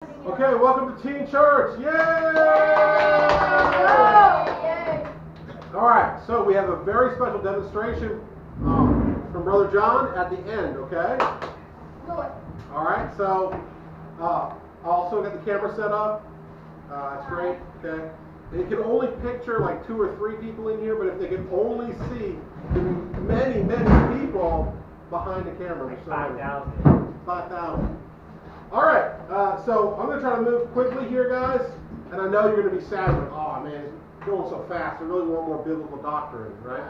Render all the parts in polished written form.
Okay, welcome to Teen Church. Yay! All right, so we have a very special demonstration from Brother John at the end, okay? All right, so also got the camera set up. That's great, okay? And you can only picture like 2 or 3 people in here, but if they can only see the many, many people behind the camera. Like 5,000. 5,000. All right, so I'm going to try to move quickly here, guys. And I know you're going to be sad, like, oh man, it's going so fast. I really want more biblical doctrine, right?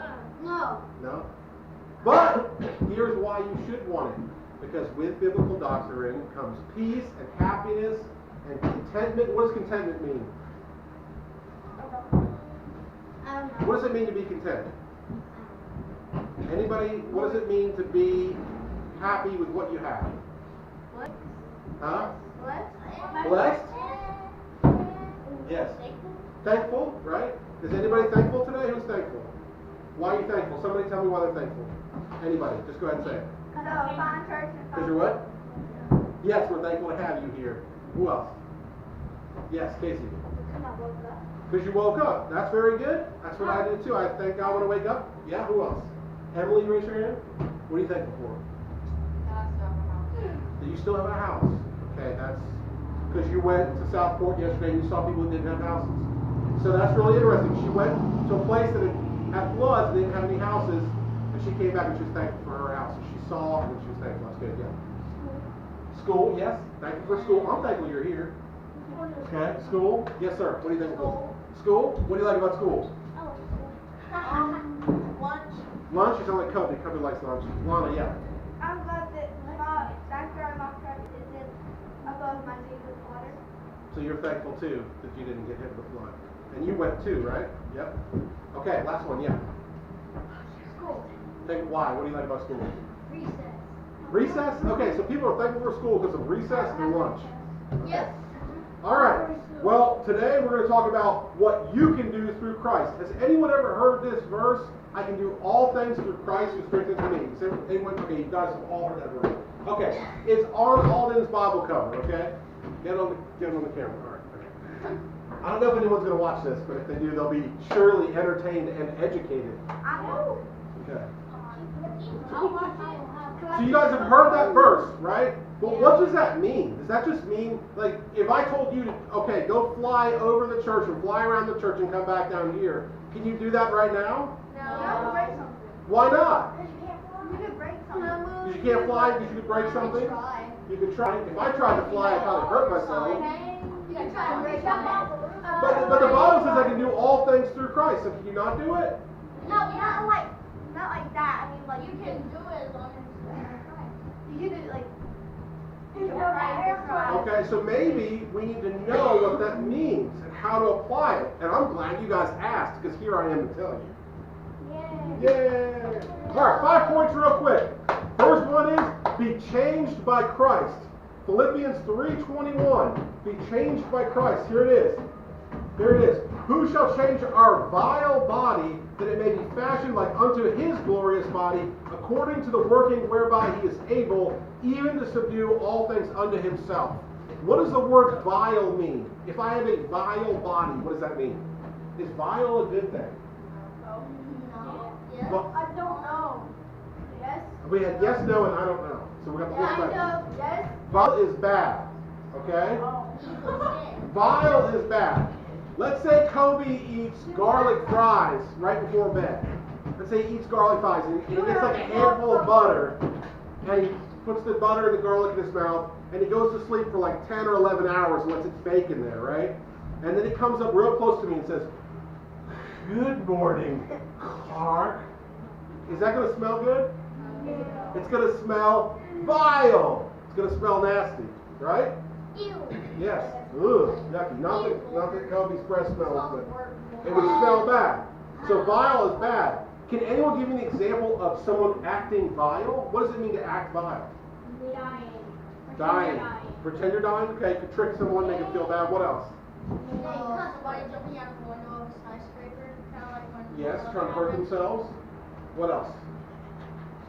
No. No? But here's why you should want it. Because with biblical doctrine comes peace and happiness and contentment. What does contentment mean? What does it mean to be content? Anybody, what does it mean to be happy with what you have? Huh? Blessed? Yes. Thankful, right? Is anybody thankful today? Who's thankful? Why are you thankful? Somebody tell me why they're thankful. Anybody? Just go ahead and say it. Because you're what? Yes, we're thankful to have you here. Who else? Yes, Casey. Because you woke up. That's very good. That's what I did too. I thank God when I wake up. Yeah, who else? Emily, raise your hand. What are you thankful for? That you still have a house. Okay, that's because you went to Southport yesterday and you saw people that didn't have houses. So that's really interesting. She went to a place that had floods, didn't have any houses, and she came back and she was thankful for her house. So she saw and she was thankful. That's good, yeah. School, yes. Thankful for school. I'm thankful you're here. Okay, school. Yes, sir. What do you think? School? What do you like about school? Lunch. Lunch? You sound like Kobe. Kobe likes lunch. Lana, yeah. I'm glad that Dr. Armstrong isn't above my feet with water. So you're thankful too that you didn't get hit with flood. And you went too, right? Yep. Okay, last one, yeah. School. Think why? What do you like about school? Recess. Recess? Okay, so people are thankful for school because of recess and lunch. Yes. All right. Well, today we're going to talk about what you can do through Christ. Has anyone ever heard this verse? I can do all things through Christ who strengthens me. Anyone? Okay, you guys have all heard that verse. Okay, it's on Alden's Bible cover. Okay, get on the camera. All right. I don't know if anyone's going to watch this, but if they do, they'll be surely entertained and educated. I know. Okay. So you guys have heard that verse, right? Well, what does that mean? Does that just mean, like, if I told you to, okay, go fly over the church and fly around the church and come back down here, can you do that right now? No. Break something. Why not? You could break something. Because you can't fly because you could break something? You could try. If I tried to fly, I'd probably hurt myself. You could try to break something. But the Bible says I can do all things through Christ, so can you not do it? No, not like that. I mean, like you can do it as long as you can do it like. Okay, so maybe we need to know what that means and how to apply it. And I'm glad you guys asked, because here I am to tell you. Yay! All right, 5 points real quick. First one is, be changed by Christ. Philippians 3:21. Be changed by Christ. Here it is. Here it is. Who shall change our vile body, that it may be fashioned like unto his glorious body, according to the working whereby he is able, even to subdue all things unto himself. What does the word vile mean? If I have a vile body, what does that mean? Is vile a good thing? No. Yes. Well, I don't know. Yes. we had yes, no, and I don't know. So we got the Yeah, full I spectrum. know. Yes. Vile is bad. Okay? Oh. Vile is bad. Let's say Kobe eats garlic fries right before bed. Let's say he eats garlic fries and he gets like a handful of butter and he puts the butter and the garlic in his mouth and he goes to sleep for like 10 or 11 hours and lets it bake in there, right? And then he comes up real close to me and says, "Good morning, Clark." Is that going to smell good? It's going to smell vile. It's going to smell nasty, right? Ew. Yes. Ugh, yucky. Not that Kobe's breath smells, but it would smell bad. So vile is bad. Can anyone give me an example of someone acting vile? What does it mean to act vile? Dying. Pretend you're dying? Okay, you could trick someone, make them feel bad. What else? Somebody jumping out of the window of a skyscraper, kind of like when. Yes, trying to hurt themselves. What else?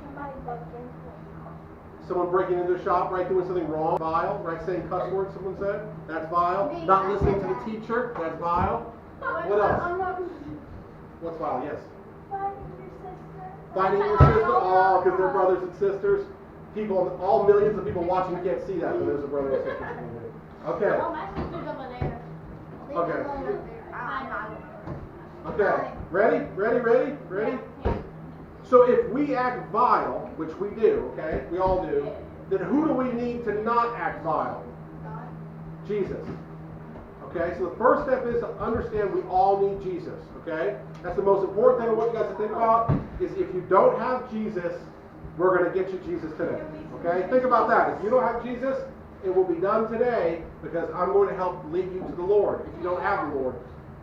Somebody bumped into Someone breaking into a shop, right, doing something wrong, vile, right, saying cuss words, someone said, that's vile. Not listening to the teacher, that's vile. What else? What's vile? Yes. Fighting your sister. Oh, because they're brothers and sisters. People, all millions of people watching can't see that, but there's a brother and sister. Okay. Oh, my sister's over there. Okay. I'm Okay. Ready? So if we act vile, which we do, okay, we all do, then who do we need to not act vile? Jesus. Okay, so the first step is to understand we all need Jesus, okay? That's the most important thing I want you guys to think about, is if you don't have Jesus, we're going to get you Jesus today, okay? Think about that. If you don't have Jesus, it will be done today because I'm going to help lead you to the Lord if you don't have the Lord.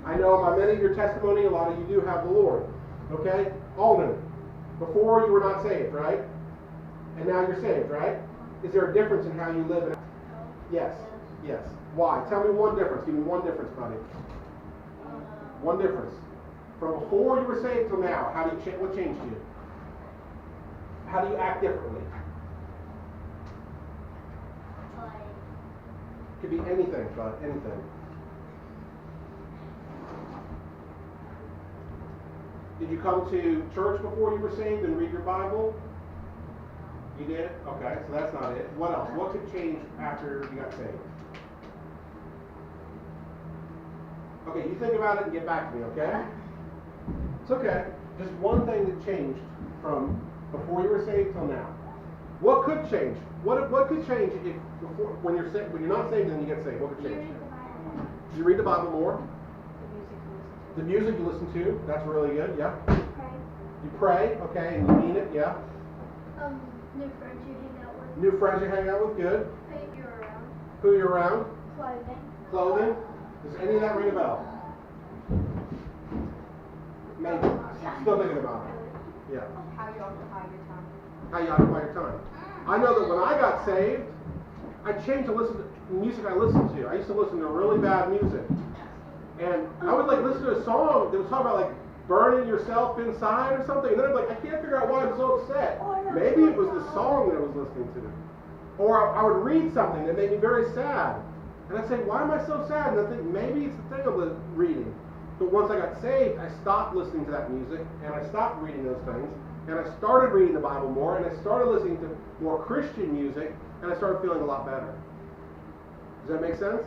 I know by many of your testimony, a lot of you do have the Lord, okay? Alden, before you were not saved, right? And now you're saved, right? Is there a difference in how you live? Yes. Why? Tell me one difference. Give me one difference, buddy. One difference. From before you were saved till now, how do you what changed you? How do you act differently? Could be anything, bud. Anything. Did you come to church before you were saved and read your Bible? You did? Okay, so that's not it. What else? What could change after you got saved? Okay, you think about it and get back to me, okay? It's okay. Just one thing that changed from before you were saved till now. What could change? What could change if when you're not saved and you get saved? What could change? You read the Bible more. The music you listen to, that's really good, yeah. You pray, okay, and you mean it, yeah. New friends you hang out with. New friends you hang out with, good. Who you're around. Who you're around. Clothing. Does any of that ring a bell? Maybe. Still thinking about it. Yeah. How you occupy your time. How you occupy your time. I know that when I got saved, I changed to listen to music I listened to. I used to listen to really bad music. And I would listen to a song that was talking about burning yourself inside or something. And then I'm I can't figure out why I'm so upset. Maybe it was the song that I was listening to. Or I would read something that made me very sad. And I'd say, why am I so sad? And I think maybe it's the thing I was reading. But once I got saved, I stopped listening to that music, and I stopped reading those things, and I started reading the Bible more, and I started listening to more Christian music, and I started feeling a lot better. Does that make sense?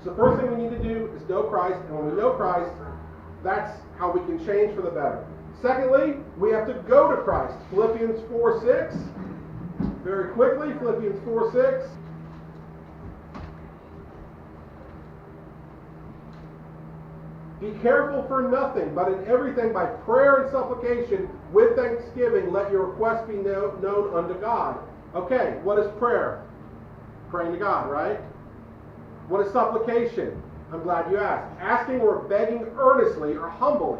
So the first thing we need to do is know Christ, and when we know Christ, that's how we can change for the better. Secondly, we have to go to Christ. Philippians 4:6. Very quickly, Philippians 4:6. Be careful for nothing, but in everything by prayer and supplication, with thanksgiving, let your requests be known unto God. Okay, what is prayer? Praying to God, right? What is supplication? I'm glad you asked. Asking or begging earnestly or humbly.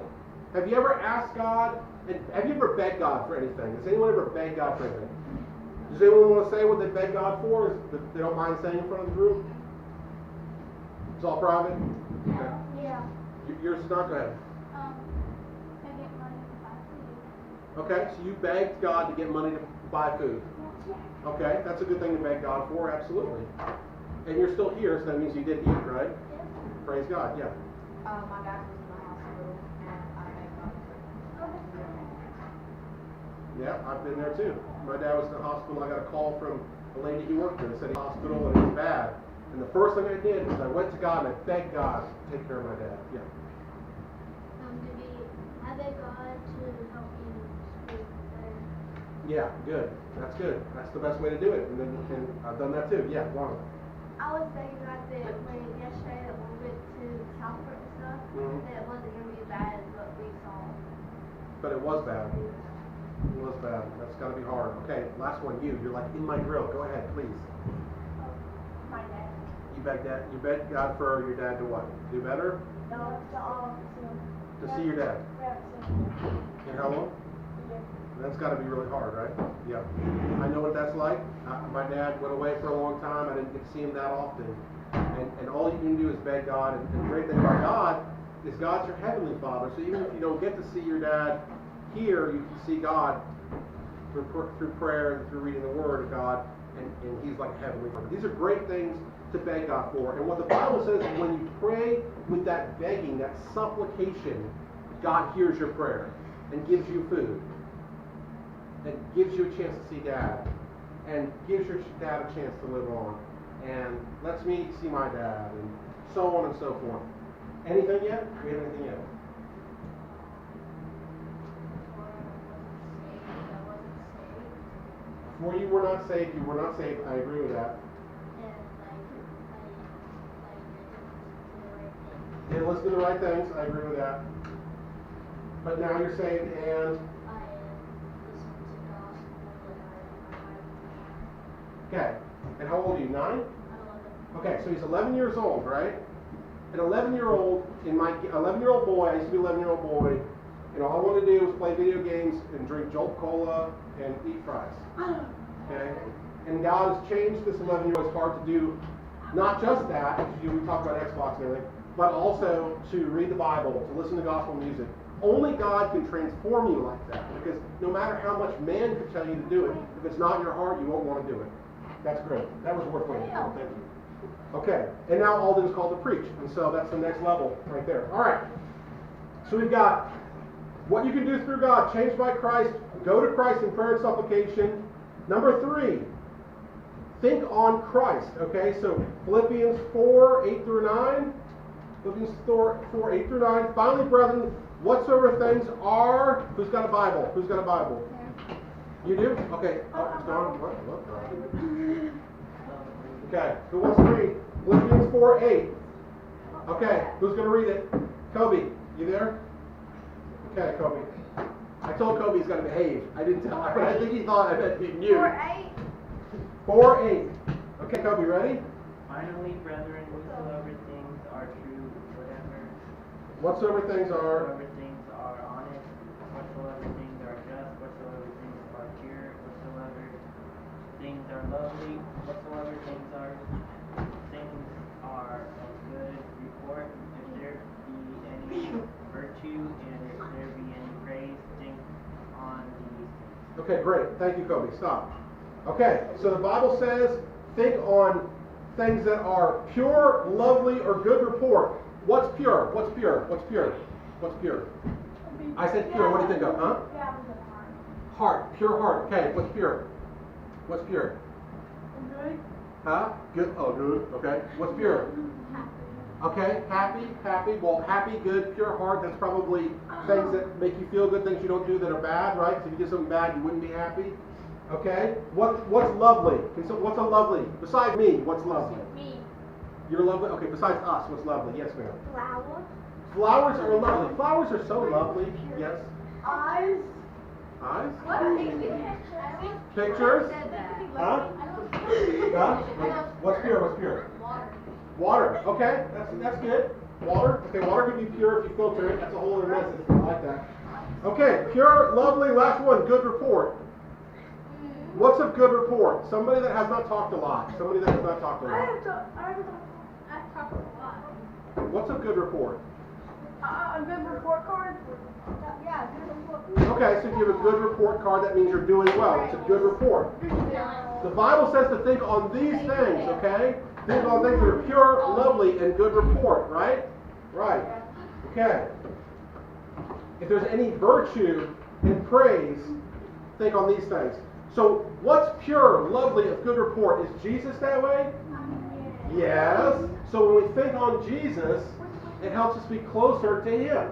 Have you ever asked God, and have you ever begged God for anything? Has anyone ever begged God for anything? Does anyone want to say what they beg God for? They don't mind saying in front of the group? It's all private? Okay. Yeah. Yours is not, go ahead. I get money to buy food. Okay, so you begged God to get money to buy food. Okay, that's a good thing to beg God for, absolutely. And you're still here, so that means you did eat, right? Yes. Praise God, yeah. My dad was in the hospital, and I begged God for Yeah, I've been there too. My dad was in the hospital. I got a call from a lady he worked with. Said he was in the hospital and it was bad. And the first thing I did was I went to God and I begged God to take care of my dad. Yeah. I beg God to help me speak better. Yeah, good. That's good. That's the best way to do it. And I've done that too. Yeah, Lana. I was begging God that when yesterday we went to Southport and stuff, that it wasn't going to be as bad as what we saw. But it was bad. It was bad. That's got to be hard. Okay, last one. You're in my grill. Go ahead, please. My dad. You begged God for your dad to what? Do better? No, To see your dad. And how long? That's got to be really hard, right? Yeah. I know what that's like. My dad went away for a long time. I didn't get to see him that often. And all you can do is beg God. And the great thing about God is God's your heavenly Father. So even if you don't get to see your dad here, you can see God through prayer and through reading the Word of God, and He's like a heavenly Father. These are great things to beg God for. And what the Bible says is when you pray with that begging, that supplication, God hears your prayer and gives you food and gives you a chance to see Dad and gives your dad a chance to live on and lets me see my dad and so on and so forth. Anything yet? Do we have anything yet? Before you were not saved, you were not saved. I agree with that. You didn't listen to the right things. I agree with that. But now you're saved and... Okay. And how old are you? 9? Okay, so he's 11 years old, right? An 11-year-old, my 11-year-old boy, I used to be an 11-year-old boy, and all I wanted to do was play video games and drink Jolt Cola and eat fries. Okay? And God has changed this 11-year-old. It's hard to do not just that, we talk about Xbox and everything, but also to read the Bible, to listen to gospel music. Only God can transform you like that, because no matter how much man could tell you to do it, if it's not in your heart, you won't want to do it. That's great. That was worth waiting for. Thank you. Okay, and now Alden is called to preach, and so that's the next level right there. All right, so we've got what you can do through God, changed by Christ, go to Christ in prayer and supplication. Number 3, think on Christ. Okay, so Philippians 4, 8 through 9. Philippians 4, 8 through 9. Finally, brethren, whatsoever things are... Who's got a Bible? Who's got a Bible? You do? Okay. Oh, it's gone. What? Okay. Who wants to read? Philippians 4, 8. Okay. Who's going to read it? Kobe. You there? Okay, Kobe. I told Kobe he's got to behave. I didn't tell him. I think he thought I meant he knew. 4, 8. 4, 8. Okay, Kobe, ready? Finally, brethren, whatsoever things are true, whatsoever things are honest, whatsoever things are just, whatsoever things are pure, whatsoever things are lovely, whatsoever things are of good report, if there be any virtue and if there be any praise, think on these things. Okay, great. Thank you, Kobe. Stop. Okay, so the Bible says think on things that are pure, lovely, or good report. What's pure? What's pure? What's pure? What's pure? I said pure. What do you think of? Huh? Heart. Pure heart. Okay, what's pure? What's pure? Good. Huh? Good. Oh, good. Okay. What's pure? Okay, happy. Well, happy, good, pure heart. That's probably things that make you feel good, things you don't do that are bad, right? So if you did something bad, you wouldn't be happy. Okay. What's lovely? What's a lovely? Besides me, what's lovely? Me. You're lovely? Okay, besides us, what's lovely? Yes, ma'am. Flower. Flowers are lovely. Flowers are so lovely. Yes. Eyes. Eyes? What are these Pictures? Huh? Huh? What's pure? What's pure? Water. Okay, that's good. Water. Okay, water can be pure if you filter it. That's a whole other message. I like that. Okay, pure, lovely. Last one, good report. What's a good report? Somebody that has not talked a lot. Somebody that has not talked a lot. I've talked a lot. What's a good report? A good report card? Yeah, a good report. Okay, so if you have a good report card, that means you're doing well. It's a good report. The Bible says to think on these things, okay? Think on things that are pure, lovely, and good report, right? Right. Okay. If there's any virtue in praise, think on these things. So, what's pure, lovely, of good report? Is Jesus that way? Yes. So when we think on Jesus, it helps us be closer to Him.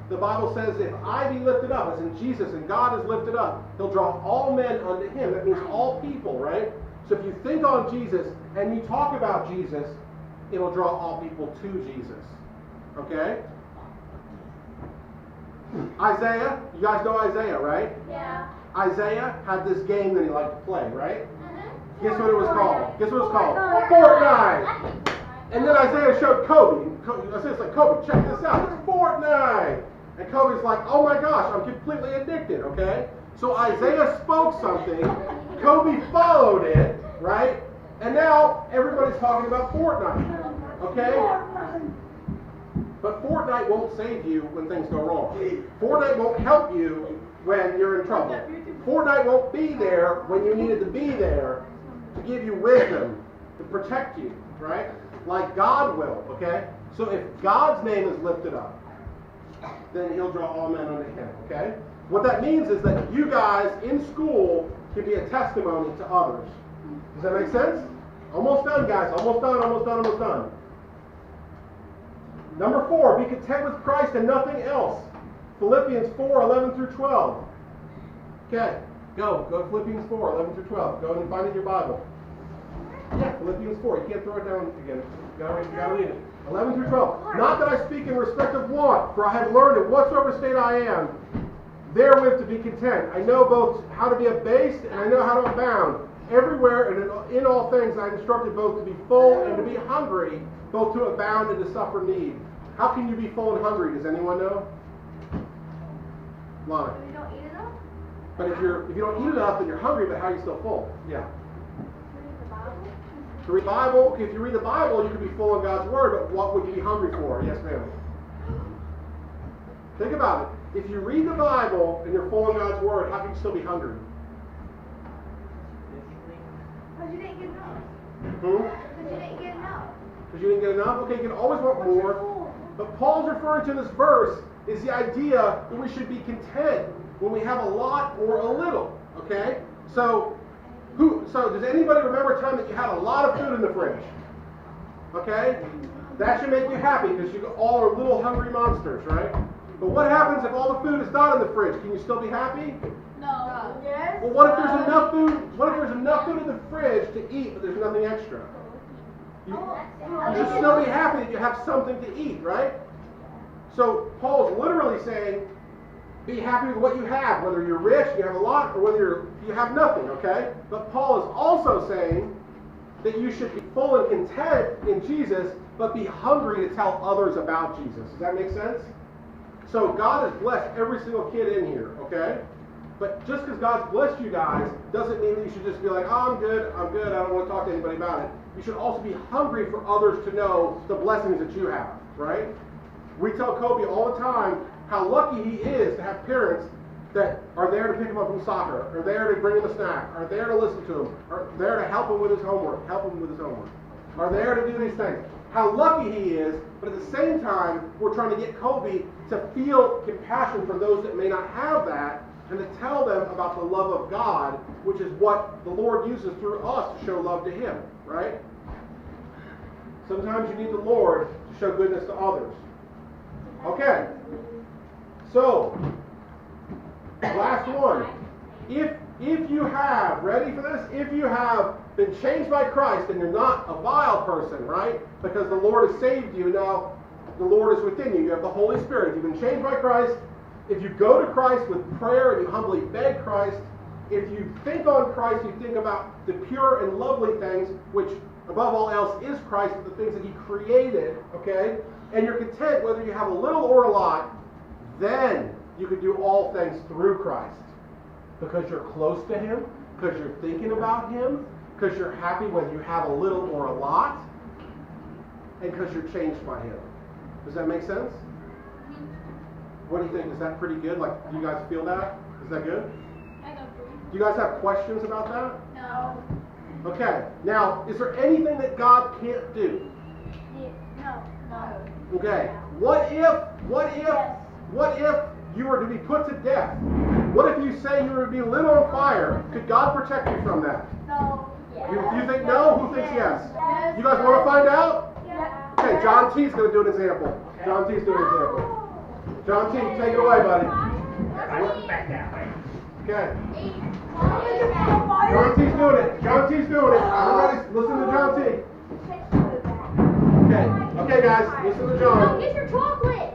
The Bible says, if I be lifted up, as in Jesus, and God is lifted up, He'll draw all men unto Him. That means all people, right? So if you think on Jesus, and you talk about Jesus, it'll draw all people to Jesus. Okay? Isaiah, you guys know Isaiah, right? Yeah. Isaiah had this game that he liked to play, right? Guess what it was called? Guess what it was called? Fortnite! And then Isaiah showed Kobe. Isaiah's like, Kobe, check this out. It's Fortnite! And Kobe's like, oh my gosh, I'm completely addicted, okay? So Isaiah spoke something. Kobe followed it, right? And now everybody's talking about Fortnite, okay? But Fortnite won't save you when things go wrong. Fortnite won't help you when you're in trouble. Fortnite won't be there when you needed to be there to give you wisdom, to protect you, right? Like God will, okay? So if God's name is lifted up, then he'll draw all men unto him, okay? What that means is that you guys in school can be a testimony to others. Does that make sense? Almost done, guys. Almost done, almost done, almost done. Number 4, be content with Christ and nothing else. Philippians 4:11 through 12. Okay, go to Philippians 4:11 through 12. Go and find it in your Bible. Yeah, Philippians 4. You can't throw it down again. You gotta read it. 11 through 12. Not that I speak in respect of want, for I have learned in whatsoever state I am, therewith to be content. I know both how to be abased and I know how to abound. Everywhere and in all things I am instructed both to be full and to be hungry, both to abound and to suffer need. How can you be full and hungry? Does anyone know? Lana. You don't eat enough? But if you don't eat enough, then you're hungry, but how are you still full? Yeah. Read the Bible? To read the Bible, okay, if you read the Bible, you can be full in God's Word, but what would you be hungry for? Yes, ma'am. Think about it. If you read the Bible and you're full in God's Word, how can you still be hungry? Because you didn't get enough. Hmm? Because you didn't get enough. Because you didn't get enough? Okay, you can always want more. But Paul's referring to this verse is the idea that we should be content when we have a lot or a little. Okay? So does anybody remember a time that you had a lot of food in the fridge? Okay? That should make you happy because you all are little hungry monsters, right? But what happens if all the food is not in the fridge? Can you still be happy? No. Yes. Well, what if there's enough food? What if there's enough food in the fridge to eat, but there's nothing extra? You should still be happy that you have something to eat, right? So Paul's literally saying, be happy with what you have, whether you're rich, you have a lot, or whether you have nothing, okay? But Paul is also saying that you should be full and content in Jesus, but be hungry to tell others about Jesus. Does that make sense? So God has blessed every single kid in here, okay? But just because God's blessed you guys doesn't mean that you should just be like, oh, I'm good, I don't want to talk to anybody about it. You should also be hungry for others to know the blessings that you have, right? We tell Kobe all the time how lucky he is to have parents that are there to pick him up from soccer, are there to bring him a snack, are there to listen to him, are there to help him with his homework, are there to do these things. How lucky he is, but at the same time, we're trying to get Kobe to feel compassion for those that may not have that, and to tell them about the love of God, which is what the Lord uses through us to show love to him, right? Sometimes you need the Lord to show goodness to others. Okay. So, last one. If you have, ready for this? If you have been changed by Christ and you're not a vile person, right? Because the Lord has saved you, now the Lord is within you. You have the Holy Spirit. You've been changed by Christ. If you go to Christ with prayer and you humbly beg Christ, if you think on Christ, you think about the pure and lovely things, which above all else is Christ, the things that he created, okay? And you're content whether you have a little or a lot, then you can do all things through Christ. Because you're close to him, because you're thinking about him, because you're happy whether you have a little or a lot, and because you're changed by him. Does that make sense? What do you think? Is that pretty good? Like, do you guys feel that? Is that good? Do you guys have questions about that? No. Okay. Now, is there anything that God can't do? No. Okay. What if you were to be put to death? What if you say you were to be lit on fire? Could God protect you from that? No. You think no? Who thinks yes? Yes. You guys want to find out? Yeah. Okay, John T's going to do an example. John T's doing an example. John T, take it away, buddy. Okay. John T's doing it. John T's doing it. Everybody listen to John T. Okay, guys, listen to John. Get your chocolate.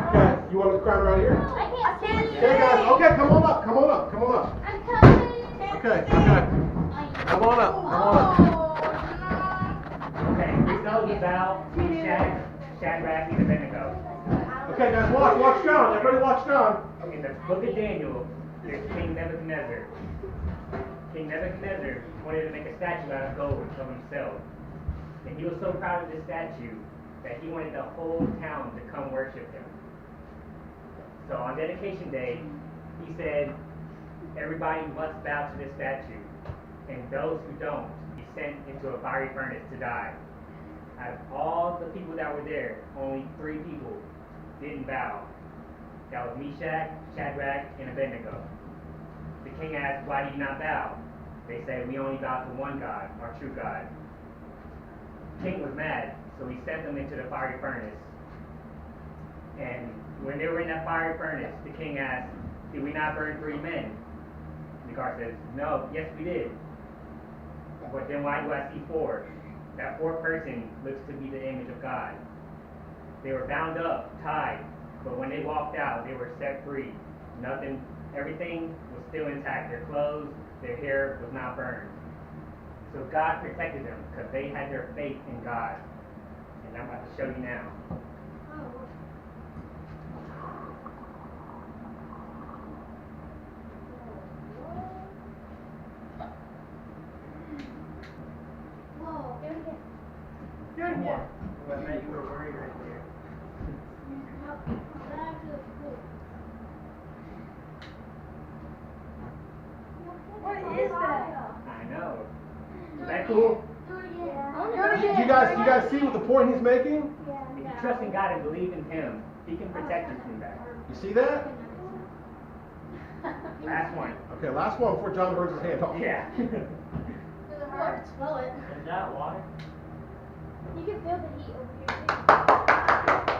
Okay, you want the crowd right here? I can't. Okay, guys. Okay, come on up. I'm coming. Okay. Come on up. Okay, this knows about Shadrach, and Abednego. Okay, guys, watch John. Everybody watch John. In the book of Daniel, there's King Nebuchadnezzar. King Nebuchadnezzar wanted to make a statue out of gold of himself. And he was so proud of this statue that he wanted the whole town to come worship him. So on dedication day, he said, everybody must bow to this statue, and those who don't be sent into a fiery furnace to die. Out of all the people that were there, only 3 people didn't bow. That was Meshach, Shadrach, and Abednego. The king asked, why do you not bow? They said, we only bow to one God, our true God. The king was mad, so he sent them into the fiery furnace. And when they were in that fiery furnace, the king asked, did we not burn 3 men? And the guard says, no, yes we did. But then why do I see 4? That 4th person looks to be the image of God. They were bound up, tied, but when they walked out, they were set free. Nothing, everything was still intact. Their clothes, their hair was not burned. So God protected them because they had their faith in God. And I'm about to show you now. Whoa, do it again. One more. Well, man, you were worried right there. That actually looks cool. What is that? I know. Is that cool? Do it again. Do you guys see what the point he's making? If you trust in God and believe in Him, He can protect you from that. You see that? Last one. Okay, last one before John burns his hand off. Yeah. Does it hurt? Smell it. Is that water? You can feel the heat over here too.